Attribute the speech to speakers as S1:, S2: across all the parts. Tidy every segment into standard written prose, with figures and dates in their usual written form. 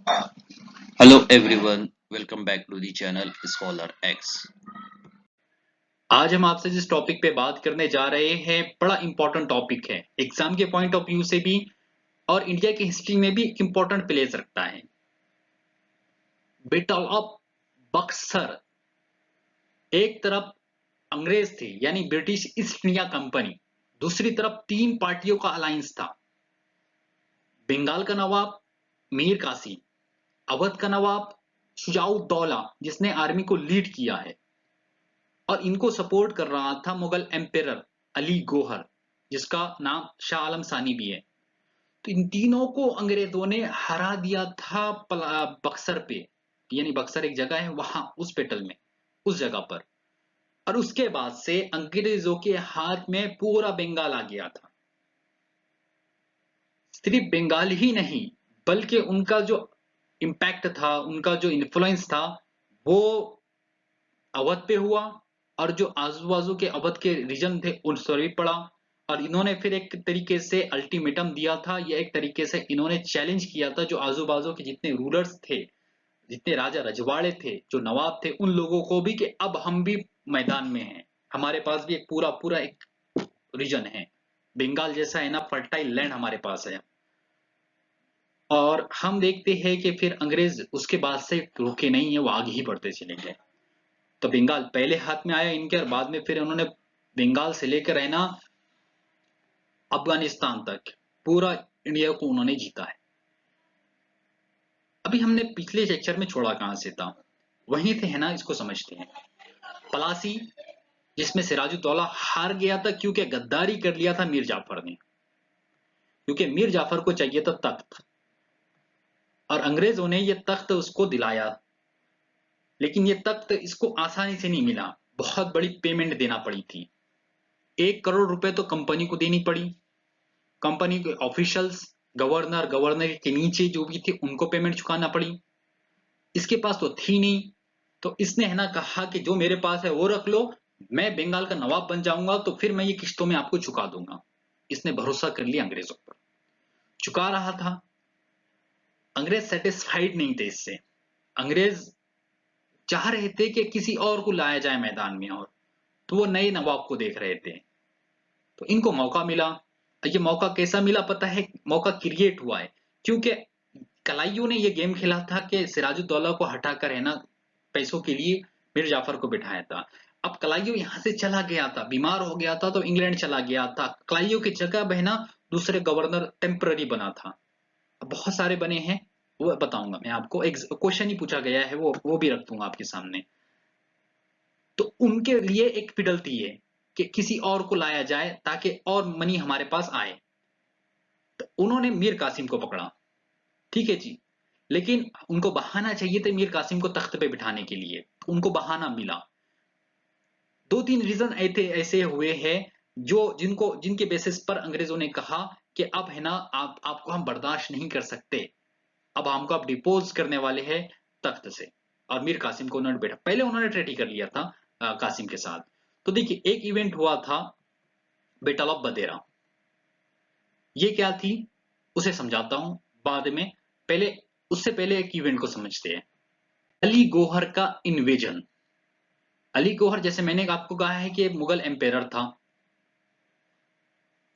S1: Hello everyone, welcome back to the channel Scholar X.
S2: आज हम आपसे जिस टॉपिक पे बात करने जा रहे हैं बड़ा इंपॉर्टेंट टॉपिक है एग्जाम के पॉइंट ऑफ व्यू से भी और इंडिया की हिस्ट्री में भी एक इंपॉर्टेंट प्लेस रखता है। Battle of Buxar. एक तरफ अंग्रेज थे यानी ब्रिटिश ईस्ट इंडिया कंपनी, दूसरी तरफ तीन पार्टियों का अलायंस था। बंगाल का नवाब मीर कासिम, अवध का नवाब शुजाउद्दौला जिसने आर्मी को लीड किया है, और इनको सपोर्ट कर रहा था मुगल एम्पेरर अली गौहर जिसका नाम शाह आलम सानी भी है। तो इन तीनों को अंग्रेजों ने हरा दिया था बक्सर पे, यानी बक्सर एक जगह है वहां उस बैटल में, उस जगह पर। और उसके बाद से अंग्रेजों के हाथ में पूरा बंगाल आ गया था। सिर्फ बंगाल ही नहीं बल्कि उनका जो इम्पैक्ट था, उनका जो इन्फ्लुएंस था वो अवध पे हुआ, और जो आजू बाजू के अवध के रीजन थे उन पर भी पड़ा। और इन्होंने फिर एक तरीके से अल्टीमेटम दिया था, या एक तरीके से इन्होंने चैलेंज किया था जो आजू बाजू के जितने रूलर्स थे, जितने राजा रजवाड़े थे, जो नवाब थे, उन लोगों को भी कि अब हम भी मैदान में हैं, हमारे पास भी एक पूरा पूरा एक रीजन है, बंगाल जैसा है ना फर्टाइल लैंड हमारे पास है। और हम देखते हैं कि फिर अंग्रेज उसके बाद से रुके नहीं है, वो आगे ही बढ़ते चले गए। तो बंगाल पहले हाथ में आया इनके, और बाद में फिर उन्होंने बंगाल से लेकर है ना अफगानिस्तान तक पूरा इंडिया को उन्होंने जीता है। अभी हमने पिछले लेक्चर में छोड़ा कहां से था, वहीं थे है ना, इसको समझते हैं। पलासी, जिसमें सिराजुद्दौला हार गया था क्योंकि गद्दारी कर लिया था मीर जाफर ने, क्योंकि मीर जाफर को चाहिए था तख्त, और अंग्रेजों ने ये तख्त उसको दिलाया। लेकिन ये तख्त इसको आसानी से नहीं मिला, बहुत बड़ी पेमेंट देना पड़ी थी। 1 करोड़ रुपए तो कंपनी को देनी पड़ी। कंपनी के ऑफिशियल्स, गवर्नर, गवर्नर के नीचे जो भी थे उनको पेमेंट चुकाना पड़ी। इसके पास तो थी नहीं, तो इसने है ना कहा कि जो मेरे पास है वो रख लो, मैं बंगाल का नवाब बन जाऊंगा तो फिर मैं ये किश्तों में आपको चुका दूंगा। इसने भरोसा कर लिया अंग्रेजों पर, चुका रहा था। अंग्रेज सेटिस्फाइड नहीं थे इससे। अंग्रेज चाह रहे थे कि किसी और को लाया जाए मैदान में, और तो वो नए नवाब को देख रहे थे। तो इनको मौका मिला। ये मौका कैसा मिला पता है? मौका क्रिएट हुआ है क्योंकि कलाइयों ने ये गेम खेला था कि सिराजुद्दौला को हटाकर है ना पैसों के लिए मीर जाफर को बिठाया था। अब कलाइयों यहाँ से चला गया था, बीमार हो गया था, तो इंग्लैंड चला गया था। कलाइयों की जगह बहना दूसरे गवर्नर टेम्पररी बना था। अब बहुत सारे बने हैं, वो बताऊंगा मैं आपको। एक क्वेश्चन ही पूछा गया है, वो भी रख दूंगा आपके सामने। तो उनके लिए एक फिडल थी है कि किसी और को लाया जाए ताकि और मनी हमारे पास आए। तो उन्होंने मीर कासिम को पकड़ा, ठीक है जी। लेकिन उनको बहाना चाहिए था मीर कासिम को तख्त पे बिठाने के लिए, उनको बहाना मिला। दो तीन रीजन ऐसे ऐसे हुए हैं जो जिनके बेसिस पर अंग्रेजों ने कहा कि अब है ना आपको हम बर्दाश्त नहीं कर सकते, अब हमको आप डिपोज करने वाले हैं तख्त से। और मीर कासिम को उन्होंने बैठा, पहले उन्होंने ट्रेटी कर लिया था कासिम के साथ। तो देखिए एक इवेंट हुआ था बैटल ऑफ बदेरा। ये क्या थी उसे समझाता हूं बाद में, पहले उससे पहले एक इवेंट को समझते हैं। अली गौहर का इन्वेजन। अली गौहर जैसे मैंने आपको कहा है कि मुगल एम्पेरर था,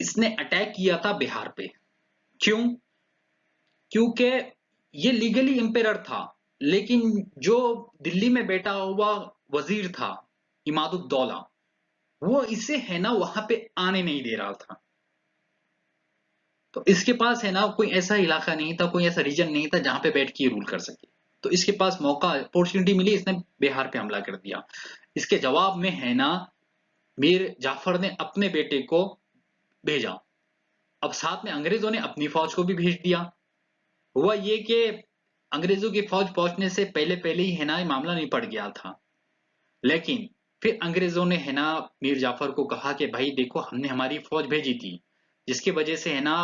S2: इसने अटैक किया था बिहार पे। क्यों? क्योंकि ये लीगली एम्पेरर था, लेकिन जो दिल्ली में बैठा हुआ वजीर था इमादुद्दौला, वो इसे है ना वहां पे आने नहीं दे रहा था। तो इसके पास है ना कोई ऐसा इलाका नहीं था, कोई ऐसा रीजन नहीं था जहां पे बैठ के रूल कर सके। तो इसके पास मौका, अपॉर्चुनिटी मिली, इसने बिहार पे हमला कर दिया। इसके जवाब में है ना मीर जाफर ने अपने बेटे को भेजा। अब साथ में अंग्रेजों ने अपनी फौज को भी भेज दिया। हुआ ये कि अंग्रेजों की फौज पहुंचने से पहले पहले ही है ना ये मामला निपट गया था। लेकिन फिर अंग्रेजों ने है ना मीर जाफर को कहा कि भाई देखो, हमने हमारी फौज भेजी थी जिसकी वजह से है ना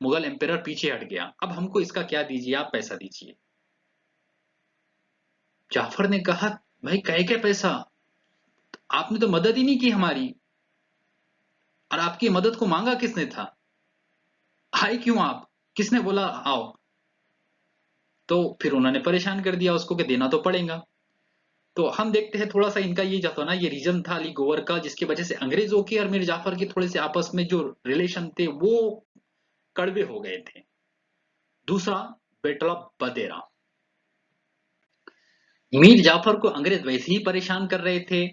S2: मुगल एम्पेरर पीछे हट गया, अब हमको इसका क्या दीजिए, आप पैसा दीजिए। जाफर ने कहा भाई काहे क्या पैसा, आपने तो मदद ही नहीं की हमारी, और आपकी मदद को मांगा किसने था, आए क्यों आप, किसने बोला आओ। तो फिर उन्होंने परेशान कर दिया उसको कि देना तो पड़ेगा। तो हम देखते हैं थोड़ा सा इनका ये जो था ना, ये रीजन था अली गोवर का, जिसकी वजह से अंग्रेजों के और मीर जाफर के थोड़े से आपस में जो रिलेशन थे वो कड़वे हो गए थे। दूसरा, बैटल ऑफ बदेरा। मीर जाफर को अंग्रेज वैसे ही परेशान कर रहे थे,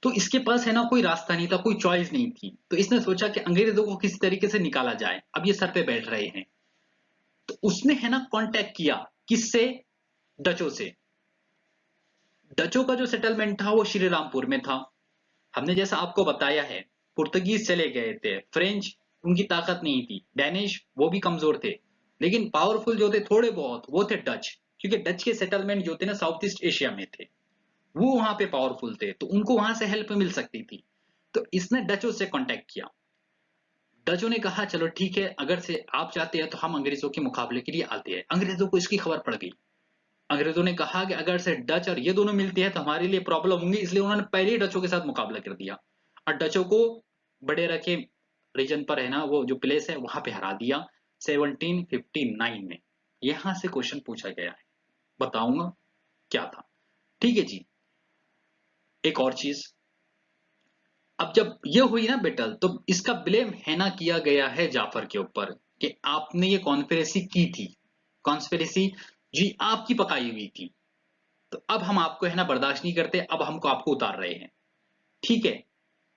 S2: तो इसके पास है ना कोई रास्ता नहीं था, कोई चॉइस नहीं थी। तो इसने सोचा कि अंग्रेजों को किसी तरीके से निकाला जाए, अब ये सर पे बैठ रहे हैं। तो उसने है ना कांटेक्ट किया, किससे? डचों से। डचों का जो सेटलमेंट था वो श्रीरामपुर में था। हमने जैसा आपको बताया है, पुर्तगीज चले गए थे, फ्रेंच उनकी ताकत नहीं थी, डैनिश वो भी कमजोर थे, लेकिन पावरफुल जो थे थोड़े बहुत वो थे डच, क्योंकि डच के सेटलमेंट जो थे ना साउथ ईस्ट एशिया में थे, वो वहां पे पावरफुल थे, तो उनको वहां से हेल्प मिल सकती थी। तो इसने डचों से कांटेक्ट किया। डचों ने कहा चलो ठीक है, अगर से आप चाहते हैं तो हम अंग्रेजों के मुकाबले के लिए आते हैं। अंग्रेजों को इसकी खबर पड़ गई। अंग्रेजों ने कहा कि अगर से डच और ये दोनों मिलते हैं तो हमारे लिए प्रॉब्लम होंगी, इसलिए उन्होंने पहले ही डचों के साथ मुकाबला कर दिया और डचों को बडेरा के रीजन पर है ना वो जो प्लेस है वहां पे हरा दिया 1759 में। यहां से क्वेश्चन पूछा गया है, बताऊंगा क्या था। ठीक है जी। एक और चीज, अब जब ये हुई ना बैटल, तो इसका ब्लेम है ना किया गया है जाफर के ऊपर कि आपने ये कॉन्स्पिरेसी की थी। कॉन्स्पिरेसी जी आपकी पकाई हुई थी, तो अब हम आपको है ना बर्दाश्त नहीं करते, अब हमको आपको उतार रहे हैं। ठीक है,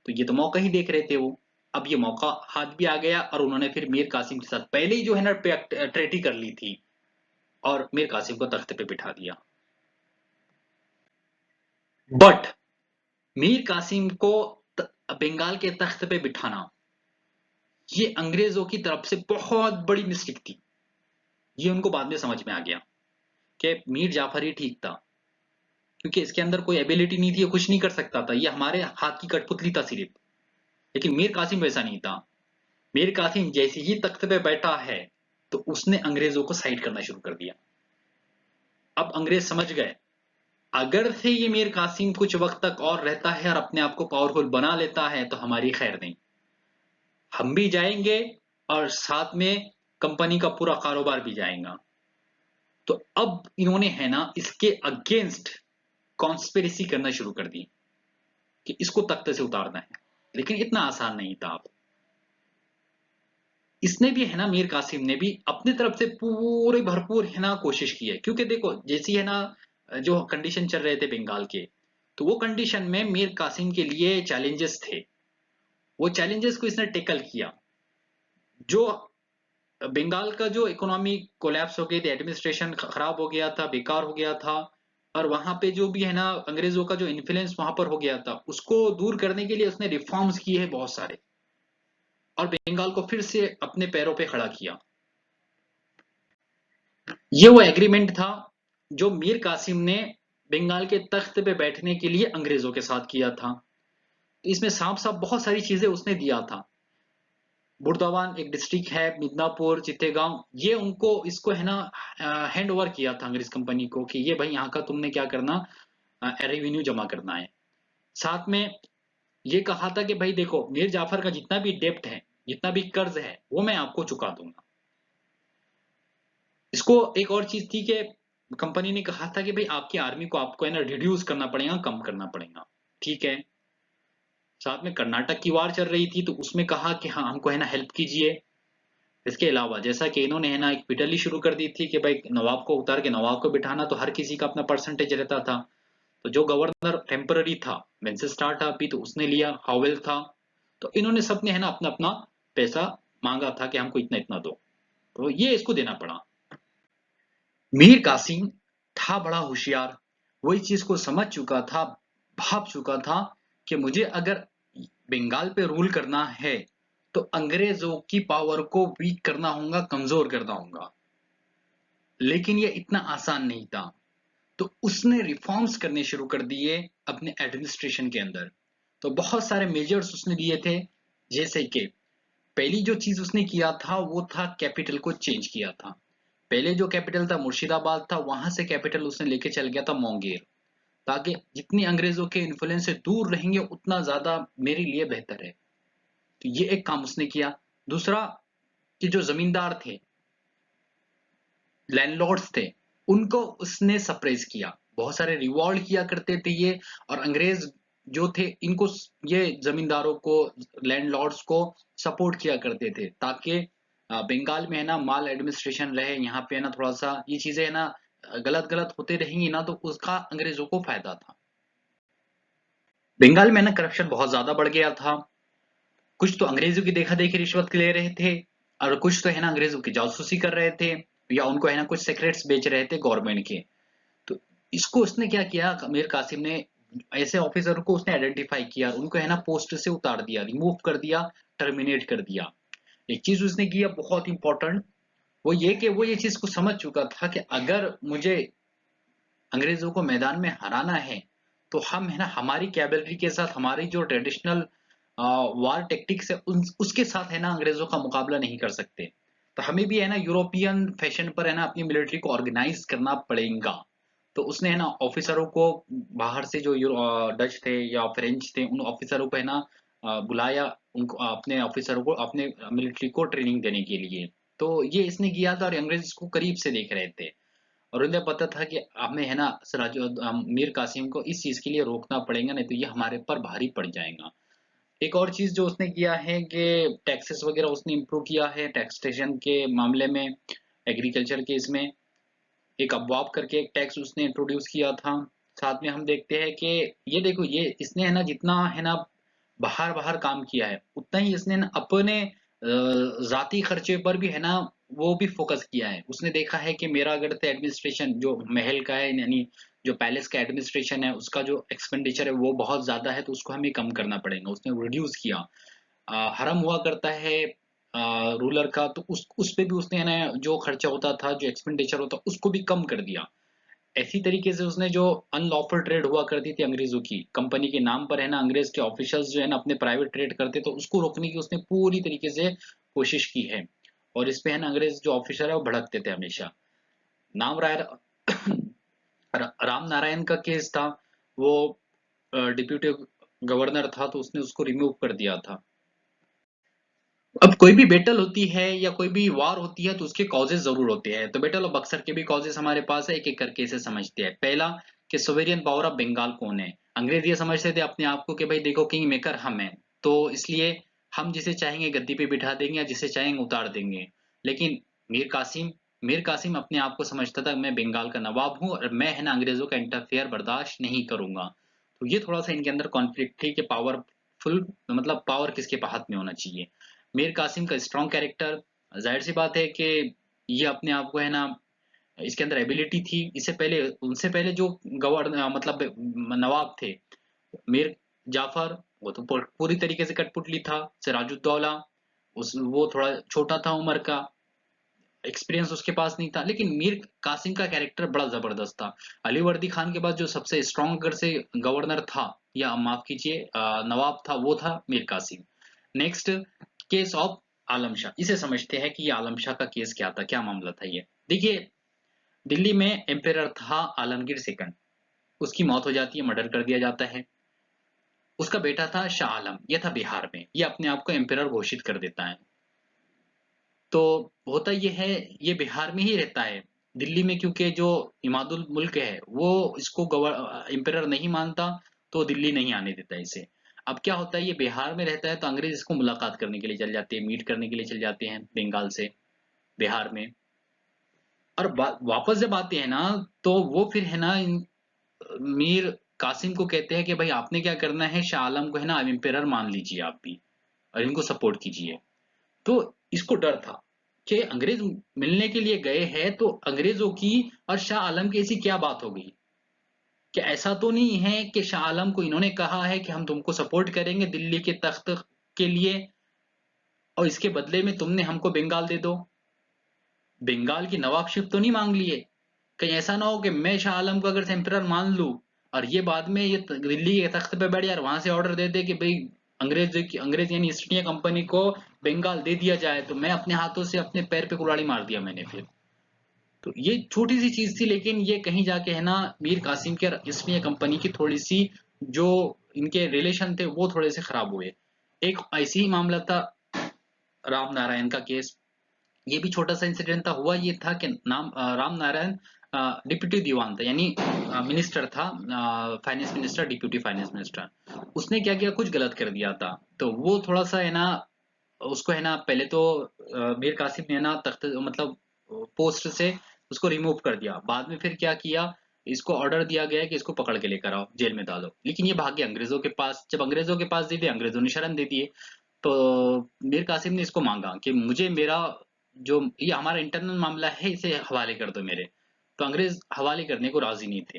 S2: तो ये तो मौका ही देख रहे थे वो। अब ये मौका हाथ भी आ गया और उन्होंने फिर मीर कासिम के साथ पहले ही जो है ना ट्रेटी कर ली थी और मीर कासिम को तख्त पे बिठा दिया। बट मीर कासिम को बंगाल के तख्त पे बिठाना ये अंग्रेजों की तरफ से बहुत बड़ी मिस्टेक थी। ये उनको बाद में समझ में आ गया कि मीर जाफर ही ठीक था, क्योंकि इसके अंदर कोई एबिलिटी नहीं थी, ये कुछ नहीं कर सकता था, ये हमारे हाथ की कठपुतली था सिर्फ। लेकिन मीर कासिम वैसा नहीं था। मीर कासिम जैसे ही तख्त पे बैठा है तो उसने अंग्रेजों को साइड करना शुरू कर दिया। अब अंग्रेज समझ गए, अगर से ये मीर कासिम कुछ वक्त तक और रहता है और अपने आप को पावरफुल बना लेता है तो हमारी खैर नहीं, हम भी जाएंगे और साथ में कंपनी का पूरा कारोबार भी जाएगा। तो अब इन्होंने है ना इसके अगेंस्ट कॉन्स्पिरेसी करना शुरू कर दी कि इसको तख्त से उतारना है, लेकिन इतना आसान नहीं था। अब इसने भी है ना मीर कासिम ने भी अपनी तरफ से पूरे भरपूर है ना कोशिश की है, क्योंकि देखो जैसी है ना जो कंडीशन चल रहे थे बंगाल के, तो वो कंडीशन में मीर कासिम के लिए चैलेंजेस थे। वो चैलेंजेस को इसने टेकल किया। जो बंगाल का जो इकोनॉमी कोलैप्स हो गई थी, एडमिनिस्ट्रेशन खराब हो गया था, बेकार हो गया था, और वहां पे जो भी है ना अंग्रेजों का जो इन्फ्लुएंस वहां पर हो गया था, उसको दूर करने के लिए उसने रिफॉर्म्स किए हैं बहुत सारे, और बंगाल को फिर से अपने पैरों पे खड़ा किया। ये वो एग्रीमेंट था जो मीर कासिम ने बंगाल के तख्त पे बैठने के लिए अंग्रेजों के साथ किया था। इसमें साफ साफ बहुत सारी चीजें उसने दिया था। बुर्दावान एक डिस्ट्रिक्ट है, मिदनापुर, चित्तेगांव, ये उनको इसको है ना हैंड ओवर किया था अंग्रेज कंपनी को कि ये भाई यहाँ का तुमने क्या करना, रेवेन्यू जमा करना है। साथ में ये कहा था कि भाई देखो मीर जाफर का जितना भी डेप्ट है, जितना भी कर्ज है, वो मैं आपको चुका दूंगा। इसको एक और चीज थी कि कंपनी ने कहा था कि भाई आपकी आर्मी को आपको है ना रिड्यूस करना पड़ेगा, कम करना पड़ेगा। ठीक है। साथ में कर्नाटक की वार चल रही थी, तो उसमें कहा कि हाँ हमको है ना हेल्प कीजिए। इसके अलावा जैसा कि इन्होंने है ना एक पिटली शुरू कर दी थी कि भाई नवाब को उतार के नवाब को बिठाना, तो हर किसी का अपना परसेंटेज रहता था। तो जो गवर्नर टेम्पररी था, वेंसेस्टार था अभी, तो उसने लिया, हावेल था, तो इन्होंने सबने है ना अपना अपना पैसा मांगा था कि हमको इतना इतना दो, तो ये इसको देना पड़ा। मीर कासिम था बड़ा होशियार, वो इस चीज को समझ चुका था, भाप चुका था कि मुझे अगर बंगाल पे रूल करना है तो अंग्रेजों की पावर को वीक करना होगा, कमजोर करना होगा। लेकिन ये इतना आसान नहीं था। तो उसने रिफॉर्म्स करने शुरू कर दिए अपने एडमिनिस्ट्रेशन के अंदर। तो बहुत सारे मेजर्स उसने लिए थे, जैसे कि पहली जो चीज उसने किया था वो था कैपिटल को चेंज किया था। पहले जो कैपिटल था मुर्शिदाबाद था, वहां से कैपिटल उसने लेके चल गया था मुंगेर, ताकि जितनी अंग्रेजों के इन्फ्लुएंस से दूर रहेंगे उतना ज्यादा मेरे लिए बेहतर है। तो ये एक काम उसने किया। दूसरा कि जो जमींदार थे, लैंडलॉर्ड्स थे, उनको उसने सप्रेस किया, बहुत सारे रिवॉल्ट किया करते थे ये। और अंग्रेज जो थे इनको ये जमींदारों को, लैंडलॉर्ड्स को सपोर्ट किया करते थे, ताकि बंगाल में है ना माल एडमिनिस्ट्रेशन रहे, यहाँ पे है ना थोड़ा सा ये चीजें है ना गलत गलत होते रहेंगी ना, तो उसका अंग्रेजों को फायदा था। बंगाल में ना करप्शन बहुत ज्यादा बढ़ गया था। कुछ तो अंग्रेजों की देखा देखी रिश्वत ले रहे थे, और कुछ तो है ना अंग्रेजों की जासूसी कर रहे थे, या उनको है ना कुछ सीक्रेट्स बेच रहे थे गवर्नमेंट के। तो इसको उसने क्या किया, मीर कासिम ने ऐसे ऑफिसर को उसने आइडेंटिफाई किया, उनको है ना पोस्ट से उतार दिया, रिमूव कर दिया, टर्मिनेट कर दिया। एक चीज उसने किया बहुत इंपॉर्टेंट, वो ये कि वो ये चीज को समझ चुका था कि अगर मुझे अंग्रेजों को मैदान में हराना है, तो हम है ना हमारी कैवलरी के साथ, हमारी जो ट्रेडिशनल वार टेक्टिक्स है उसके साथ है ना अंग्रेजों का मुकाबला नहीं कर सकते। तो हमें भी है ना यूरोपियन फैशन पर है ना अपनी मिलिट्री को ऑर्गेनाइज करना पड़ेगा। तो उसने है ना ऑफिसरों को बाहर से जो डच थे या फ्रेंच थे, उन ऑफिसरों को है ना बुलाया, उनको अपने ऑफिसरों को अपने मिलिट्री को ट्रेनिंग देने के लिए। तो ये इसने किया था, और अंग्रेज इसको करीब से देख रहे थे, और उन्हें पता था कि हमें है ना मीर कासिम को इस चीज के लिए रोकना पड़ेगा, नहीं तो ये हमारे पर भारी पड़ जाएगा। एक और चीज जो उसने किया है कि टैक्सेस वगैरह उसने इम्प्रूव किया है, टैक्सेशन के मामले में, एग्रीकल्चर के इसमें एक अबवाब करके एक टैक्स उसने इंट्रोड्यूस किया था। साथ में हम देखते हैं कि ये देखो, ये इसने है ना जितना है ना बाहर बाहर काम किया है, उतना ही इसने ना अपने जाती खर्चे पर भी है ना वो भी फोकस किया है। उसने देखा है कि मेरा अगर से एडमिनिस्ट्रेशन जो महल का है, यानी जो पैलेस का एडमिनिस्ट्रेशन है, उसका जो एक्सपेंडिचर है वो बहुत ज्यादा है, तो उसको हमें कम करना पड़ेगा, उसने रिड्यूस किया। हरम हुआ करता है रूलर का, तो उस पे भी उसने है ना जो खर्चा होता था, जो एक्सपेंडिचर होता, उसको भी कम कर दिया। ऐसी तरीके से उसने जो अनलॉफुल ट्रेड हुआ करती थी अंग्रेजों की कंपनी के नाम पर है ना, अंग्रेज के ऑफिशियल्स जो है ना अपने प्राइवेट ट्रेड करते, तो उसको रोकने की उसने पूरी तरीके से कोशिश की है। और इस पे है ना अंग्रेज जो ऑफिसर है वो भड़कते थे हमेशा। नाम राय राम नारायण का केस था, वो डिप्यूटी गवर्नर था, तो उसने उसको रिमूव कर दिया था। अब कोई भी बैटल होती है या कोई भी वार होती है, तो उसके कॉजेज जरूर होते हैं। तो बैटल ऑफ बक्सर के भी कॉजेज हमारे पास है, एक एक करके इसे समझते हैं। पहला, कि सोवेरियन पावर ऑफ बंगाल कौन है। अंग्रेज ये समझते थे अपने आप को कि भाई देखो, किंग मेकर हम हैं, तो इसलिए हम जिसे चाहेंगे गद्दी पे बिठा देंगे या जिसे चाहेंगे उतार देंगे। लेकिन मीर कासिम अपने आप को समझता था, मैं बंगाल का नवाब हूँ, और मैं है ना अंग्रेजों का इंटरफेयर बर्दाश्त नहीं करूंगा। तो ये थोड़ा सा इनके अंदर कॉन्फ्लिक्ट थी कि पावरफुल, मतलब पावर किसके हाथ में होना चाहिए। मीर कासिम का स्ट्रॉन्ग कैरेक्टर, जाहिर सी बात है कि ये अपने आप को है ना, इसके अंदर एबिलिटी थी। इससे पहले, उनसे पहले जो गवर्नर मतलब नवाब थे, मीर जाफर, वो तो पूरी तरीके से कठपुतली था। सिराजुद्दौला, उस वो थोड़ा छोटा था उम्र का, एक्सपीरियंस उसके पास नहीं था। लेकिन मीर कासिम का कैरेक्टर बड़ा जबरदस्त था। अली वर्दी खान के बाद जो सबसे स्ट्रॉन्ग अगर से गवर्नर था, या माफ कीजिए नवाब था, वो था Mir Qasim. Next, case of Alam Shah. इसे समझते हैं कि ये आलम शाह का केस क्या था, क्या मामला था ये। देखिए, दिल्ली में एम्पेरर था आलमगीर सेकंड, उसकी मौत हो जाती है, मर्डर कर दिया जाता है। उसका बेटा था शाह आलम, ये था बिहार में, ये अपने आप को एम्पेरर घोषित कर देता है। तो होता ये है, ये बिहार में ही रहता है। दिल्ली में क्योंकि जो इमादुल मुल्क है वो इसको एम्पेरर नहीं मानता, तो दिल्ली नहीं आने देता इसे। अब क्या होता है, ये बिहार में रहता है, तो अंग्रेज इसको मुलाकात करने के लिए चल जाते हैं, मीट करने के लिए चल जाते हैं बंगाल से बिहार में। और वापस जब आते हैं ना, तो वो फिर है ना मीर कासिम को कहते हैं कि भाई आपने क्या करना है, शाह आलम को है ना एम्पेरर मान लीजिए आप भी, और इनको सपोर्ट कीजिए। तो इसको डर था कि अंग्रेज मिलने के लिए गए हैं, तो अंग्रेजों की और शाह आलम की ऐसी क्या बात हो गई कि ऐसा तो नहीं है कि शाह आलम को इन्होंने कहा है कि हम तुमको सपोर्ट करेंगे दिल्ली के तख्त के लिए, और इसके बदले में तुमने हमको बंगाल दे दो। बंगाल की नवाबशिप तो नहीं मांग लिए? कहीं ऐसा ना हो कि मैं शाह आलम को अगर से एम्परर मान लूं, और ये बाद में ये दिल्ली के तख्त पे बैठ जाए और वहां से ऑर्डर दे दे कि भाई अंग्रेज यानी ईस्ट इंडिया कंपनी को बंगाल दे दिया जाए, तो मैं अपने हाथों से अपने पैर पे कुल्हाड़ी मार दिया मैंने फिर। तो ये छोटी सी चीज थी, लेकिन ये कहीं जाके है ना मीर कासिम के और ईस्ट इंडिया कंपनी की थोड़ी सी जो इनके रिलेशन थे वो थोड़े से खराब हुए। एक ऐसी ही मामला था राम नारायण का केस। ये भी छोटा सा इंसिडेंट था। हुआ ये था कि राम नारायण डिप्यूटी दीवान था, यानी मिनिस्टर था, finance minister, deputy finance minister. उसने क्या किया, कुछ गलत कर दिया था। तो वो थोड़ा सा है ना, उसको है ना पहले तो मीर कासिम ने है ना तख्त मतलब पोस्ट से उसको रिमूव कर दिया। बाद में फिर क्या किया, इसको ऑर्डर दिया गया कि इसको पकड़ के लेकर आओ, जेल में डालो। लेकिन ये भाग गया अंग्रेजों के पास। जब अंग्रेजों के पास दे दिए, अंग्रेजों ने शरण दे दिए। तो मीर कासिम ने इसको मांगा कि मुझे मेरा जो ये हमारा इंटरनल मामला है, इसे हवाले कर दो मेरे। तो अंग्रेज हवाले करने को राजी नहीं थे,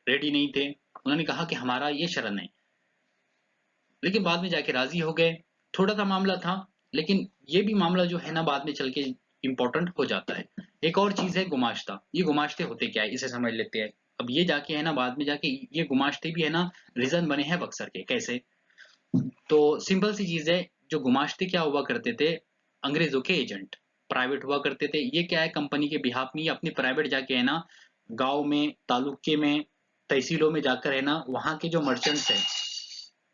S2: रेडी नहीं थे। उन्होंने कहा कि हमारा ये शरण है। लेकिन बाद में जाके राजी हो गए। थोड़ा सा मामला था, लेकिन ये भी मामला जो है ना बाद में चल के इम्पोर्टेंट हो जाता है। एक और चीज है गुमाश्ता। ये गुमाश्ते होते क्या है, इसे समझ लेते हैं। अब ये जाके है ना बाद में जाके ये गुमाश्ते भी है ना रीजन बने हैं बक्सर के। कैसे? तो सिंपल सी चीज है, जो गुमाश्ते क्या हुआ करते थे, अंग्रेजों के एजेंट, प्राइवेट हुआ करते थे। ये क्या है, कंपनी के बिहाफ में, ये अपनी प्राइवेट जाके है ना गांव में, तालुके में, तहसीलों में जाकर है ना वहां के जो मर्चेंट्स है,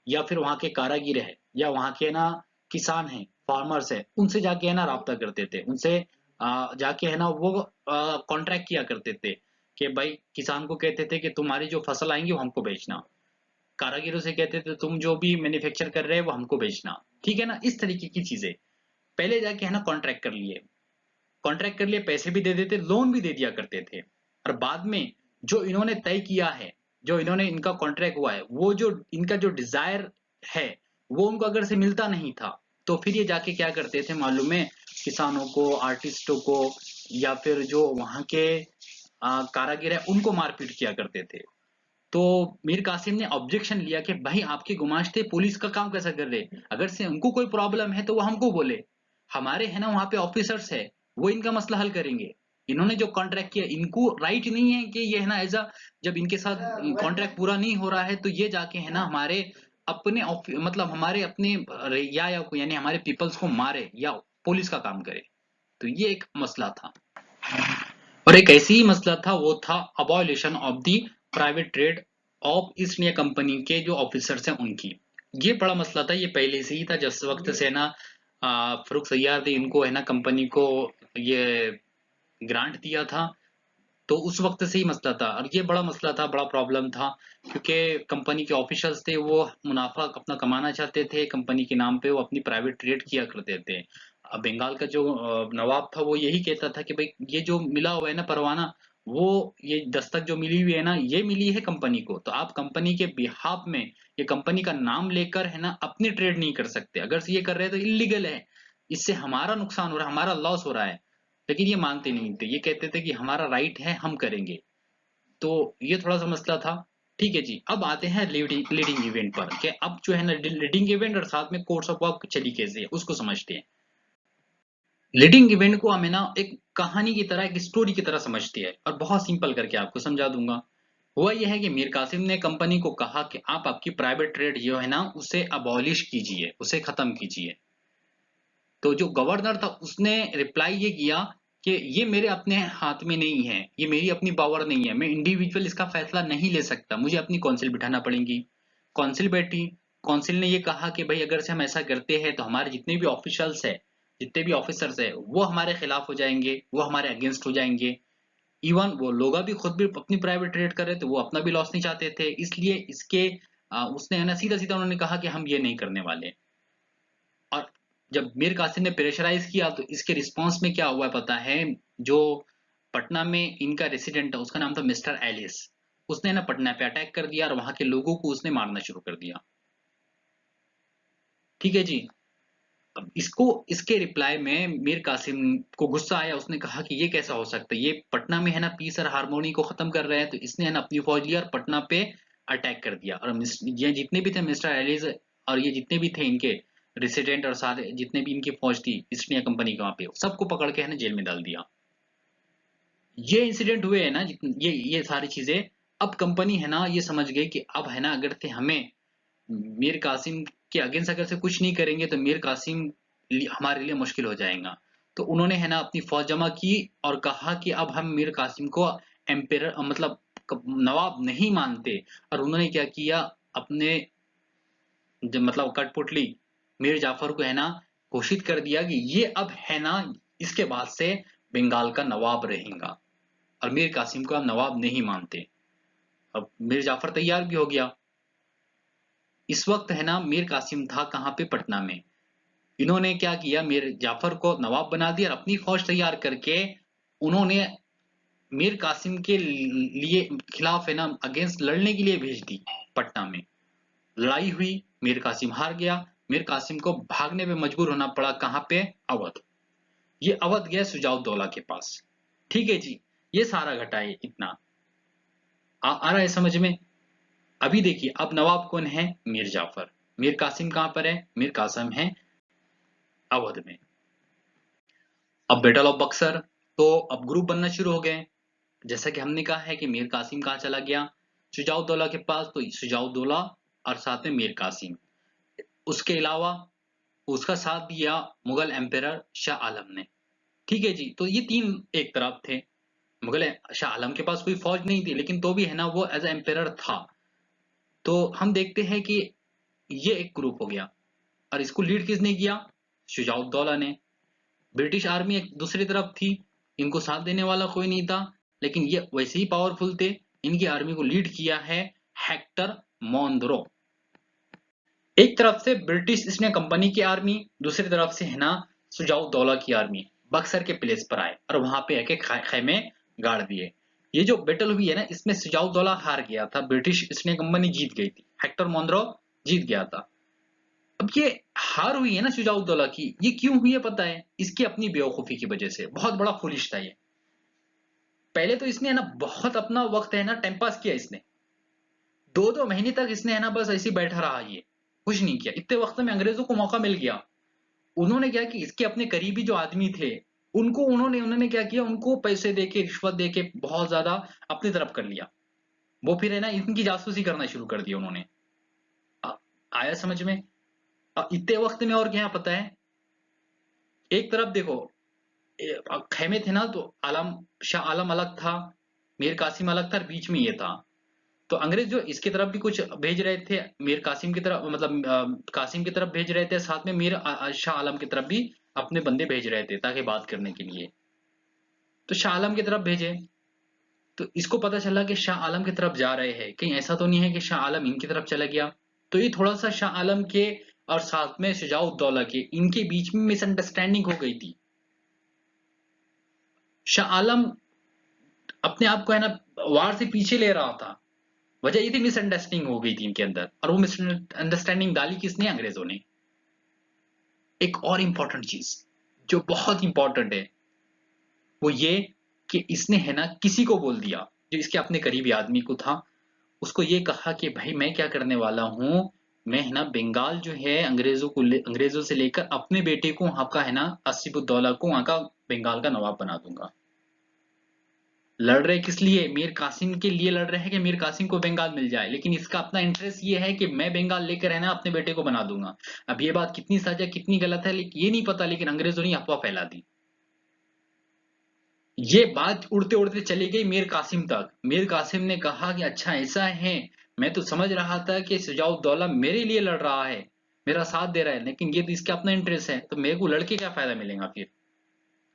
S2: या फिर वहां के कारागिर है, या वहां के ना किसान हैं, फार्मर्स है, उनसे जाके है ना राब्ता करते थे। उनसे जाके है ना वो कॉन्ट्रैक्ट किया करते थे कि भाई, किसान को कहते थे कि तुम्हारी जो फसल आएंगी वो हमको बेचना। कारागिरों से कहते थे तुम जो भी मैन्युफैक्चर कर रहे हैं वो हमको बेचना। ठीक है ना, इस तरीके की चीजें पहले जाके है ना कॉन्ट्रैक्ट कर लिए। कॉन्ट्रैक्ट कर लिए, पैसे भी दे देते, लोन भी दे दिया करते थे। और बाद में जो इन्होंने तय किया है, जो इन्होंने इनका कॉन्ट्रैक्ट हुआ है, वो जो इनका जो डिजायर है, वो उनको अगर से मिलता नहीं था, तो फिर ये जाके क्या करते थे मालूम है, किसानों को, आर्टिस्टों को, या फिर जो वहां के कारागिर है, उनको मारपीट किया करते थे। तो मीर कासिम ने ऑब्जेक्शन लिया कि भाई, आपके गुमाश्ते पुलिस का काम कैसा कर रहे, अगर से उनको कोई प्रॉब्लम है तो वो हमको बोले। हमारे है ना वहां पे ऑफिसर्स है, वो इनका मसला हल करेंगे। इन्होंने जो कॉन्ट्रैक्ट किया, इनको राइट नहीं है कि ये है ना एज अ, जब इनके साथ कॉन्ट्रैक्ट पूरा नहीं हो रहा है तो ये जाके है ना हमारे अपने मतलब हमारे अपने या को, यानी हमारे पीपल्स को मारे या पुलिस का काम करे। तो ये एक मसला था। और एक ऐसी ही मसला था, वो था abolition of the private trade off east India company के जो ऑफिसर्स हैं उनकी। ये बड़ा मसला था, ये पहले से ही था। जिस वक्त से ना फरुख सैयार ने इनको है ना कंपनी को ये ग्रांट दिया था, तो उस वक्त से ही मसला था। और ये बड़ा मसला था, बड़ा प्रॉब्लम था, क्योंकि कंपनी के ऑफिशियल्स थे, वो मुनाफा अपना कमाना चाहते थे, कंपनी के नाम पे वो अपनी प्राइवेट ट्रेड किया करते थे। अब बंगाल का जो नवाब था, वो यही कहता था कि भाई, ये जो मिला हुआ है ना परवाना, वो ये दस्तक जो मिली हुई है ना, ये मिली है कंपनी को। तो आप कंपनी के बिहाफ में, ये कंपनी का नाम लेकर है ना अपनी ट्रेड नहीं कर सकते। अगर से ये कर रहे हैं तो इलीगल है, इससे हमारा नुकसान हो रहा है, हमारा लॉस हो रहा है। लेकिन ये मानते नहीं थे, ये कहते थे कि हमारा राइट है, हम करेंगे। तो ये थोड़ा सा मसला था। ठीक है जी, अब आते हैं लीडिंग लीडिंग इवेंट पर, कि अब जो है ना लीडिंग इवेंट और साथ में कोर्स ऑफ वर्क चली कैसे है, उसको समझते हैं। लीडिंग इवेंट को हमें ना एक कहानी की तरह, एक स्टोरी की तरह समझती है, और बहुत सिंपल करके आपको समझा दूंगा। हुआ यह है कि मीर कासिम ने कंपनी को कहा कि आप आपकी प्राइवेट ट्रेड जो है ना उसे अबॉलिश कीजिए, उसे खत्म कीजिए। तो जो गवर्नर था, उसने रिप्लाई ये किया कि ये मेरे अपने हाथ में नहीं है, ये मेरी अपनी पावर नहीं है, मैं इंडिविजुअल इसका फैसला नहीं ले सकता, मुझे अपनी काउंसिल बिठाना पड़ेगी। काउंसिल बैठी। काउंसिल ने ये कहा कि भाई, अगर से हम ऐसा करते हैं तो हमारे जितने भी ऑफिशियल्स है, जितने भी ऑफिसर्स है, वो हमारे खिलाफ हो जाएंगे, वो हमारे अगेंस्ट हो जाएंगे। इवन वो लोग भी खुद भी अपनी प्राइवेट ट्रेड कर रहे थे, वो अपना भी लॉस नहीं चाहते थे, इसलिए इसके उसने है ना सीधा सीधा उन्होंने कहा कि हम ये नहीं करने वाले। और जब मीर कासिम ने प्रेशराइज किया, तो इसके रिस्पॉन्स में क्या हुआ पता है, जो पटना में इनका रेसिडेंट है, उसका नाम था मिस्टर एलिस, उसने ना पटना पे अटैक कर दिया और वहां के लोगों को उसने मारना शुरू कर दिया। ठीक है जी। अब इसको, इसके रिप्लाई में मीर कासिम को गुस्सा आया, उसने कहा कि ये कैसा हो सकता है, ये पटना में है ना पीस और हारमोनी को खत्म कर रहे हैं। तो इसने है ना अपनी फौज लिया और पटना पे अटैक कर दिया। और ये जितने भी थे मिस्टर एलिस, और ये जितने भी थे इनके रेसिडेंट, और साथ जितने भी इनकी फौज थी ईस्ट इंडिया कंपनी के, वहां पे सबको पकड़ के है ना जेल में डाल दिया। ये इंसिडेंट हुए है ना, ये सारी चीजें। अब कंपनी है ना ये समझ गई कि अब है ना अगर से हमें मीर कासिम के अगेंस्ट अगर से कुछ नहीं करेंगे तो मीर कासिम हमारे लिए मुश्किल हो जाएगा। तो उन्होंने है ना अपनी फौज जमा की और कहा कि अब हम मीर कासिम को एम्पेरर मतलब नवाब नहीं मानते। और उन्होंने क्या किया, अपने मतलब कठपुतली मीर जाफर को है ना घोषित कर दिया कि ये अब है ना इसके बाद से बंगाल का नवाब रहेगा। और मीर कासिम को आप नवाब नहीं मानते। अब मीर जाफर तैयार भी हो गया। इस वक्त है ना मीर कासिम था कहाँ पे, पटना में। इन्होंने क्या किया, मीर जाफर को नवाब बना दिया और अपनी फौज तैयार करके उन्होंने मीर कासिम के लिए खिलाफ है ना अगेंस्ट लड़ने के लिए भेज दी पटना में। लड़ाई हुई, मीर कासिम हार गया। मीर कासिम को भागने पे मजबूर होना पड़ा, कहाँ पे, अवध। ये अवध गया शुजाउद्दौला के पास। ठीक है जी, ये सारा घटा है इतना। आ रहा है समझ में? अभी देखिए, अब नवाब कौन है, मीर जाफर। मीर कासिम कहाँ पर है, मीर कासिम है अवध में। अब बैटल ऑफ बक्सर, तो अब ग्रुप बनना शुरू हो गए। जैसा कि हमने कहा है कि मीर कासिम कहाँ चला गया, शुजाउद्दौला के पास, तो शुजाउद्दौला और साथ में मीर कासिम। उसके अलावा उसका साथ दिया मुगल एम्पेरर शाह आलम ने। ठीक है जी, तो ये तीन एक तरफ थे। मुगल शाह आलम के पास कोई फौज नहीं थी, लेकिन तो भी है ना वो एज एम्पेरर था। तो हम देखते हैं कि ये एक ग्रुप हो गया। और इसको लीड किसने किया, शुजाउद्दौला ने। ब्रिटिश आर्मी एक दूसरी तरफ थी, इनको साथ देने वाला कोई नहीं था, लेकिन ये वैसे ही पावरफुल थे। इनकी आर्मी को लीड किया है हेक्टर मोनरो। एक तरफ से ब्रिटिश ईस्ट इंडिया कंपनी की आर्मी, दूसरी तरफ से है ना शुजाउद्दौला की आर्मी बक्सर के प्लेस पर आए और वहां पे आके खैमे गाड़ दिए। ये जो बैटल हुई है ना, इसमें शुजाउद्दौला हार गया था, ब्रिटिश ईस्ट इंडिया कंपनी जीत गई थी, हेक्टर मोनरो जीत गया था। अब ये हार हुई है ना शुजाउद्दौला की, ये क्यों हुई है पता है? इसकी अपनी बेवकूफी की वजह से। बहुत बड़ा फुलिश था ये। पहले तो इसने है ना बहुत अपना वक्त है ना टाइम पास किया इसने। 2-2 महीने तक इसने है ना बस ऐसे ही बैठा रहा, ये कुछ नहीं किया। इतने वक्त में अंग्रेजों को मौका मिल गया। उन्होंने क्या कि इसके अपने करीबी जो आदमी थे, उनको उन्होंने उन्होंने क्या किया, उनको पैसे देके, रिश्वत देके बहुत ज्यादा अपनी तरफ कर लिया। वो फिर है ना इनकी जासूसी करना शुरू कर दिया उन्होंने। आया समझ में? इतने वक्त में और क्या पता है, एक तरफ देखो खेमे थे ना, तो आलम शाह आलम अलग था, मीर कासिम अलग था, और बीच में ये था। तो अंग्रेज जो इसकी तरफ भी कुछ भेज रहे थे, मीर कासिम की तरफ, मतलब कासिम की तरफ भेज रहे थे, साथ में मीर शाह आलम की तरफ भी अपने बंदे भेज रहे थे ताकि बात करने के लिए। तो शाह आलम की तरफ भेजे, तो इसको पता चला कि शाह आलम की तरफ जा रहे हैं, कहीं ऐसा तो नहीं है कि शाह आलम इनकी तरफ चला गया। तो ये थोड़ा सा शाह आलम के और साथ में शुजाउद्दौला के इनके बीच में मिसअंडरस्टैंडिंग हो गई थी। शाह आलम अपने आप को है ना वार से पीछे ले रहा था। वजह ये थी मिसअंडरस्टैंडिंग हो गई थी इनके अंदर, और वो मिसअंडरस्टैंडिंग डाली किसने, अंग्रेजों ने। एक और इंपॉर्टेंट चीज जो बहुत इंपॉर्टेंट है, वो ये कि इसने है ना किसी को बोल दिया, जो इसके अपने करीबी आदमी को था, उसको ये कहा कि भाई मैं क्या करने वाला हूं, मैं है ना बंगाल जो है अंग्रेजों से लेकर अपने बेटे को वहां का है ना आसिफुद्दौला को वहां का बंगाल का नवाब बना दूंगा। लड़ रहे किस लिए, मीर कासिम के लिए लड़ रहे हैं कि मीर कासिम को बंगाल मिल जाए, लेकिन इसका अपना इंटरेस्ट ये है कि मैं बंगाल लेकर है ना अपने बेटे को बना दूंगा। अब ये बात कितनी सच है कितनी गलत है लेकिन ये नहीं पता, लेकिन अंग्रेजों ने अफवाह फैला दी। ये बात उड़ते उड़ते चली गई मीर कासिम तक। मीर कासिम ने कहा कि अच्छा ऐसा है, मैं तो समझ रहा था कि शुजाउद्दौला मेरे लिए लड़ रहा है, मेरा साथ दे रहा है, लेकिन ये तो इसका अपना इंटरेस्ट है, तो मेरे को लड़के क्या फायदा मिलेगा फिर।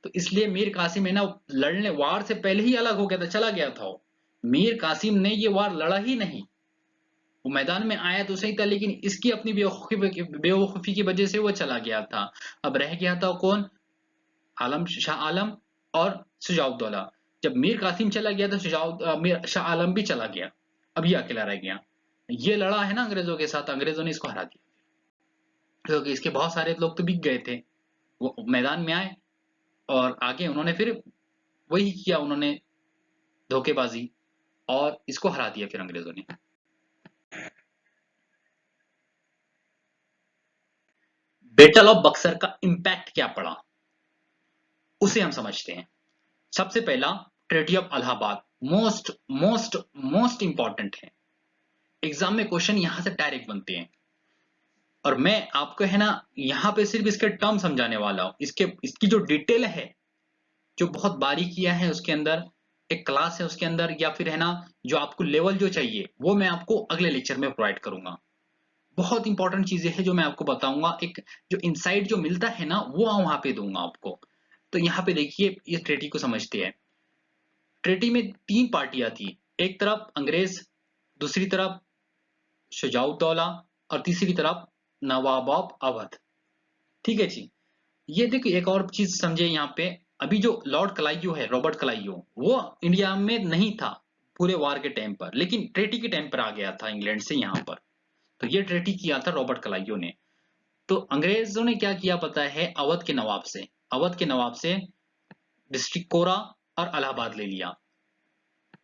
S2: तो इसलिए मीर कासिम है ना लड़ने वार से पहले ही अलग हो गया था, चला गया था वो। मीर कासिम ने ये वार लड़ा ही नहीं। वो मैदान में आया तो सही था, लेकिन इसकी अपनी बेवकूफी की वजह से वो चला गया था। अब रह गया था कौन, आलम शाह आलम और शुजाउद्दौला। जब मीर कासिम चला गया तो मीर शाह आलम भी चला गया। अब ये अकेला रह गया। ये लड़ा है ना अंग्रेजों के साथ, अंग्रेजों ने इसको हरा दिया, क्योंकि इसके बहुत सारे लोग तो बिक गए थे। वो मैदान में आए और आगे उन्होंने फिर वही किया, उन्होंने धोखेबाजी, और इसको हरा दिया फिर अंग्रेजों ने। बैटल ऑफ बक्सर का इंपैक्ट क्या पड़ा, उसे हम समझते हैं। सबसे पहला, treaty of Allahabad, most most most important है। एग्जाम में क्वेश्चन यहां से डायरेक्ट बनते हैं, और मैं आपको है ना यहाँ पे सिर्फ इसके टर्म समझाने वाला हूँ। इसकी जो डिटेल है, जो बहुत बारीकियां है उसके अंदर, एक क्लास है उसके अंदर, या फिर है ना जो आपको लेवल जो चाहिए वो मैं आपको अगले लेक्चर में प्रोवाइड करूंगा। बहुत इंपॉर्टेंट चीजें हैं जो मैं आपको बताऊंगा, एक जो इंसाइट जो मिलता है ना वो वहां पे दूंगा आपको। तो यहाँ पे देखिए इस ट्रेटी को समझते हैं। ट्रेटी में 3 पार्टियां थी, एक तरफ अंग्रेज, दूसरी तरफ शुजाउद्दौला और तीसरी तरफ नवाब ऑफ अवध। ठीक है जी। ये देखिए एक और चीज समझे यहाँ पे, अभी जो लॉर्ड क्लाइयो है, रॉबर्ट क्लाइयो, वो इंडिया में नहीं था पूरे वार के टाइम पर, लेकिन ट्रेटी के टाइम पर आ गया था इंग्लैंड से यहाँ पर। तो ये ट्रेटी किया था रॉबर्ट क्लाइयो ने। तो अंग्रेजों ने क्या किया पता है, अवध के नवाब से डिस्ट्रिक्ट कोरा और इलाहाबाद ले लिया।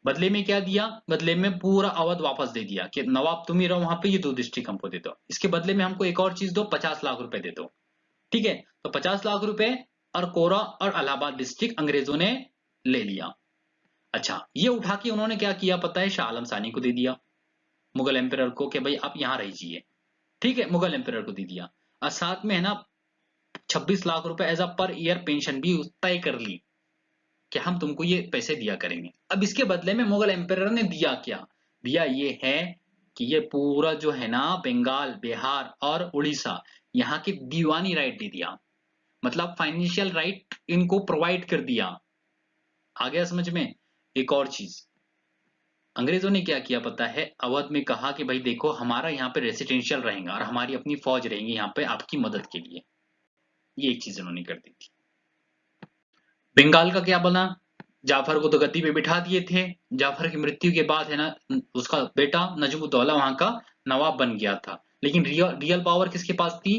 S2: बदले में क्या दिया, बदले में पूरा अवध वापस दे दिया कि नवाब तुम ही रहो वहां पे, ये 2 डिस्ट्रिक्ट हमको दे दो, इसके बदले में हमको एक और चीज दो, 50 लाख रुपए दे दो। ठीक है, तो 50 लाख रुपए और कोरा और इलाहाबाद डिस्ट्रिक्ट अंग्रेजों ने ले लिया। अच्छा, ये उठा के उन्होंने क्या किया पता है, शाह आलम सानी को दे दिया, मुगल एम्परर को, कि भाई आप यहाँ रहिए। ठीक है, मुगल एम्परर को दे दिया, और साथ में है ना 26 लाख रुपए as a per year pension भी तय कर ली कि हम तुमको ये पैसे दिया करेंगे। अब इसके बदले में मुगल एम्परर ने दिया क्या, दिया ये है कि ये पूरा जो है ना बंगाल, बिहार और उड़ीसा, यहाँ की दीवानी राइट दे दिया, मतलब फाइनेंशियल राइट इनको प्रोवाइड कर दिया। आ गया समझ में। एक और चीज अंग्रेजों ने क्या किया पता है, अवध में कहा कि भाई देखो हमारा यहाँ पे रेसिडेंशियल रहेगा और हमारी अपनी फौज रहेगी यहाँ पे आपकी मदद के लिए। ये एक चीज उन्होंने कर दी थी। बंगाल का क्या बना, जाफर को तो गद्दी पे बिठा दिए थे। जाफर की मृत्यु के बाद है ना उसका बेटा नजमुद्दौला वहां का नवाब बन गया था, लेकिन रियल पावर किसके पास थी,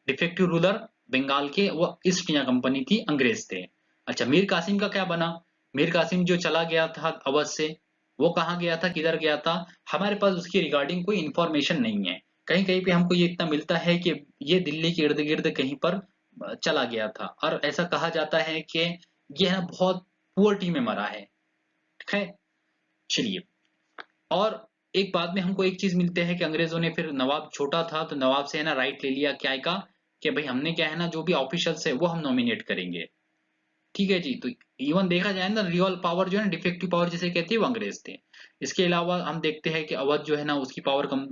S2: डिफेक्टिव रूलर बंगाल के, वो ईस्ट इंडिया कंपनी थी, अंग्रेज थे। अच्छा, मीर कासिम का क्या बना, मीर कासिम जो चला गया था अवध से, वो कहाँ गया था, किधर गया था, हमारे पास उसकी रिगार्डिंग कोई इंफॉर्मेशन नहीं है। कहीं कहीं पे हमको ये इतना मिलता है कि ये दिल्ली के इर्द गिर्द कहीं पर चला गया था, और ऐसा कहा जाता है कि ये है ना बहुत पुअर्टी में मरा है। ठीक है, चलिए। और एक बाद में हमको एक चीज मिलते हैं कि अंग्रेजों ने फिर, नवाब छोटा था तो नवाब से है ना राइट ले लिया क्या का, कि भाई हमने क्या है ना जो भी ऑफिशियल्स है वो हम नॉमिनेट करेंगे। ठीक है जी। तो इवन देखा जाए ना रियल पावर जो है ना, डिफेक्टिव पावर जिसे कहते हैं, वो अंग्रेज थे। इसके अलावा हम देखते हैं कि अवध जो है ना उसकी पावर कम,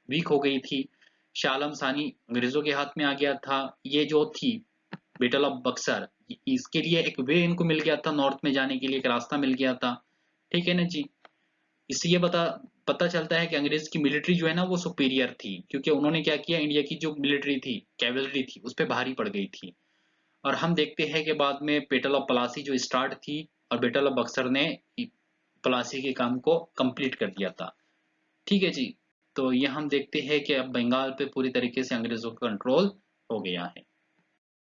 S2: वीक हो गई थी। शाह आलम सानी अंग्रेजों के हाथ में आ गया था। ये जो थी बैटल ऑफ बक्सर, इसके लिए एक वे इनको मिल गया था, नॉर्थ में जाने के लिए एक रास्ता मिल गया था। ठीक है ना जी। इससे ये पता चलता है कि अंग्रेज की मिलिट्री जो है ना वो सुपीरियर थी, क्योंकि उन्होंने क्या किया, इंडिया की जो मिलिट्री थी, कैवलरी थी, उस पर भारी पड़ गई थी। और हम देखते हैं कि बाद में बैटल ऑफ प्लासी जो स्टार्ट थी, और बैटल ऑफ बक्सर ने प्लासी के काम को कंप्लीट कर दिया था। ठीक है जी। तो ये हम देखते हैं कि अब बंगाल पे पूरी तरीके से अंग्रेजों का कंट्रोल हो गया है।